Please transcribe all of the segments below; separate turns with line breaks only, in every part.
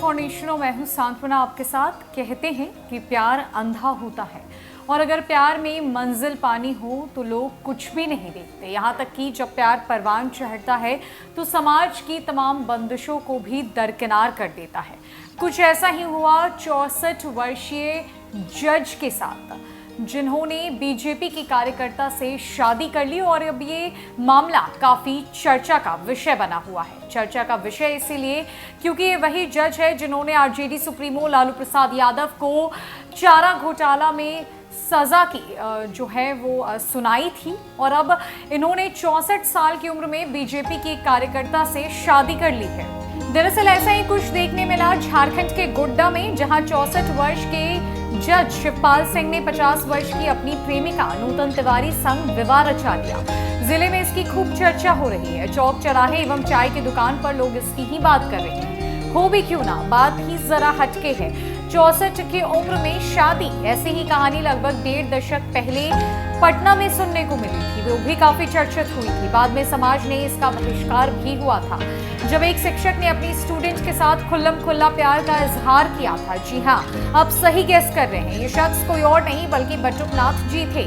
Foundation और मैं हूं सांत्वना आपके साथ। कहते हैं कि प्यार अंधा होता है और अगर प्यार में मंजिल पानी हो तो लोग कुछ भी नहीं देखते। यहाँ तक कि जब प्यार परवान चढ़ता है तो समाज की तमाम बंदिशों को भी दरकिनार कर देता है। कुछ ऐसा ही हुआ 64 वर्षीय जज के साथ, जिन्होंने बीजेपी की कार्यकर्ता से शादी कर ली और अब ये मामला काफी चर्चा का विषय बना हुआ है। चर्चा का विषय इसीलिए क्योंकि ये वही जज है जिन्होंने आरजेडी सुप्रीमो लालू प्रसाद यादव को चारा घोटाला में सजा की जो है वो सुनाई थी और अब इन्होंने 64 साल की उम्र में बीजेपी की कार्यकर्ता से शादी कर ली है। दरअसल ऐसा ही कुछ देखने मिला झारखंड के गोड्डा में, जहां 64 वर्ष के जज शिवपाल सिंह ने 50 वर्ष की अपनी प्रेमिका नूतन तिवारी संग विवाह रचा लिया। जिले में इसकी खूब चर्चा हो रही है। चौक चौराहे एवं चाय की दुकान पर लोग इसकी ही बात कर रहे हैं। हो भी क्यों ना, बात ही जरा हटके है। 64 की उम्र में शादी, ऐसी ही कहानी लगभग 1.5 दशक पहले पटना में सुनने को मिली थी। वो भी काफी चर्चित हुई थी। बाद में समाज ने इसका बहिष्कार भी हुआ था जब एक शिक्षक ने अपनी स्टूडेंट के साथ खुल्लम खुल्ला प्यार का इजहार किया था। जी हाँ, आप सही गेस कर रहे हैं, ये शख्स कोई और नहीं बल्कि बटुकनाथ जी थे,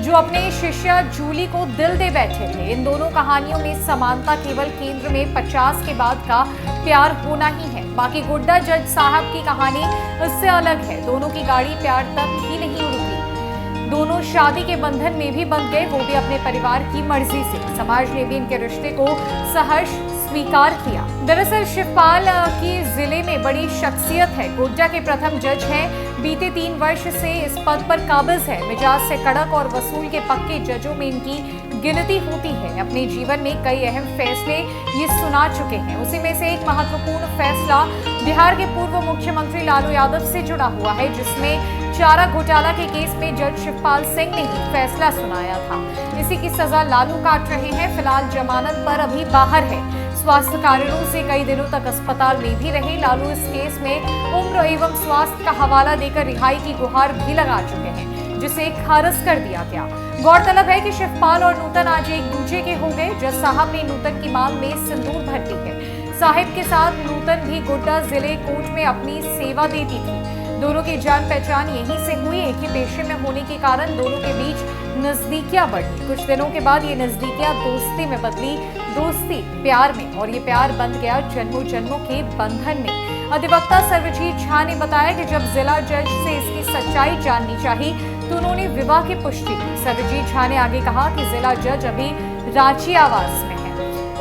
जो अपने शिष्या जूली को दिल दे बैठे थे। इन दोनों कहानियों में समानता केवल केंद्र में 50 के बाद का प्यार होना ही है। बाकी गोड्डा जज साहब की कहानी इससे अलग है। दोनों की गाड़ी प्यार तक ही नहीं रुकी, दोनों शादी के बंधन में भी बंध गए, वो भी अपने परिवार की मर्जी से। समाज ने भी इनके रिश्ते को सहर्ष स्वीकार किया। दरअसल शिवपाल की जिले में बड़ी शख्सियत है। गोड्डा के प्रथम जज हैं, बीते 3 वर्ष से इस पद पर काबिज है। मिजाज से कड़क और वसूल के पक्के जजों में इनकी गिनती होती है। अपने जीवन में कई अहम फैसले ये सुना चुके हैं। उसी में से एक महत्वपूर्ण फैसला बिहार के पूर्व मुख्यमंत्री लालू यादव से जुड़ा हुआ है, जिसमें चारा घोटाला के केस में जज शिवपाल सिंह ने ही फैसला सुनाया था। इसी की सजा लालू काट रहे हैं। फिलहाल जमानत पर अभी बाहर है। स्वास्थ्य कारणों से कई दिनों तक अस्पताल में भी रहे। लालू इस केस में उम्र एवं स्वास्थ्य का हवाला देकर रिहाई की गुहार भी लगा चुके हैं, जिसे खारिज कर दिया गया। गौरतलब है कि शिवपाल और नूतन आज एक दूसरे के हो गए। जज साहब ने नूतन की मांग में सिंदूर भर दी है। साहिब के साथ नूतन भी गोड्डा जिले कोर्ट में अपनी सेवा देती थी। दोनों की जान पहचान यहीं से हुई। एक ही पेशे में होने के कारण दोनों के बीच नजदीकियां बढ़ी। कुछ दिनों के बाद ये नजदीकियां दोस्ती में बदली, दोस्ती प्यार में, और ये प्यार बंध गया जन्मों जन्मों के बंधन में। अधिवक्ता सर्वजीत झा ने बताया कि जब जिला जज से इसकी सच्चाई जाननी चाहिए तो उन्होंने विवाह की पुष्टि की। सर्वजीत झा ने आगे कहा कि जिला जज अभी रांची आवास में है।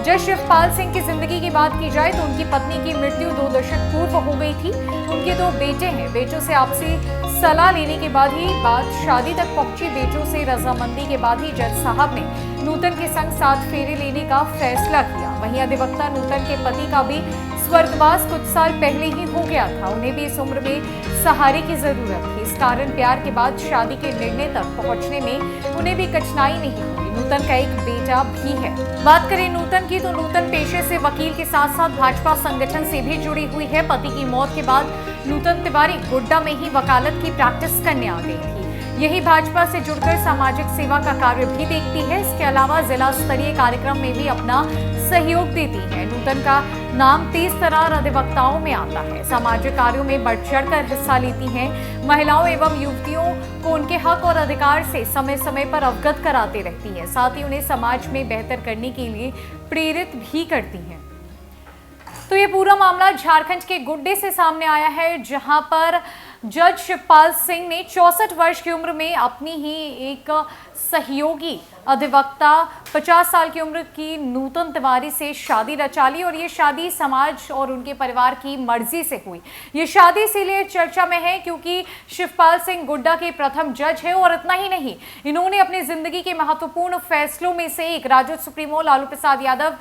जज शिवपाल सिंह की जिंदगी की बात की जाए तो उनकी पत्नी की मृत्यु 2 दशक पूर्व हो गई थी। उनके 2 बेटे हैं। बेटों से आपसी सलाह लेने के बाद ही बात शादी तक पहुंची। बेटों से रजामंदी के बाद ही जज साहब ने नूतन के संग 7 फेरे लेने का फैसला किया। वहीं अधिवक्ता नूतन के पति का भी स्वर्गवास कुछ साल पहले ही हो गया था। उन्हें भी इस उम्र में सहारे की जरूरत थी। इस कारण प्यार के बाद शादी के निर्णय तक पहुंचने में उन्हें भी कठिनाई नहीं हुई। नूतन का एक बेटा भी है। बात करें नूतन की तो नूतन पेशे से वकील के साथ साथ भाजपा संगठन से भी जुड़ी हुई है। पति की मौत के बाद नूतन तिवारी गोड्डा में ही वकालत की प्रैक्टिस करने आ गई थी। यही भाजपा से जुड़कर सामाजिक सेवा का कार्य भी देखती है। इसके अलावा जिला स्तरीय कार्यक्रम में भी अपना सहयोग देती है। नूतन का नाम 30 तरह अधिवक्ताओं में आता है। सामाजिक कार्यों में बढ़ चढ़कर हिस्सा लेती हैं। महिलाओं एवं युवतियों को उनके हक और अधिकार से समय समय पर अवगत कराती रहती है। साथ ही उन्हें समाज में बेहतर करने के लिए प्रेरित भी करती हैं। तो ये पूरा मामला झारखंड के गोड्डे से सामने आया है, जहां पर जज शिवपाल सिंह ने 64 वर्ष की उम्र में अपनी ही एक सहयोगी अधिवक्ता 50 साल की उम्र की नूतन तिवारी से शादी रचा ली और ये शादी समाज और उनके परिवार की मर्जी से हुई। ये शादी इसीलिए चर्चा में है क्योंकि शिवपाल सिंह गोड्डा के प्रथम जज है और इतना ही नहीं, इन्होंने अपनी जिंदगी के महत्वपूर्ण फैसलों में से एक राजद सुप्रीमो लालू प्रसाद यादव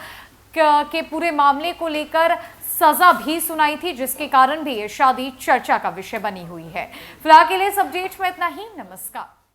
के पूरे मामले को लेकर सजा भी सुनाई थी, जिसके कारण भी ये शादी चर्चा का विषय बनी हुई है। फिलहाल के लिए इस अपडेट में इतना ही। नमस्कार।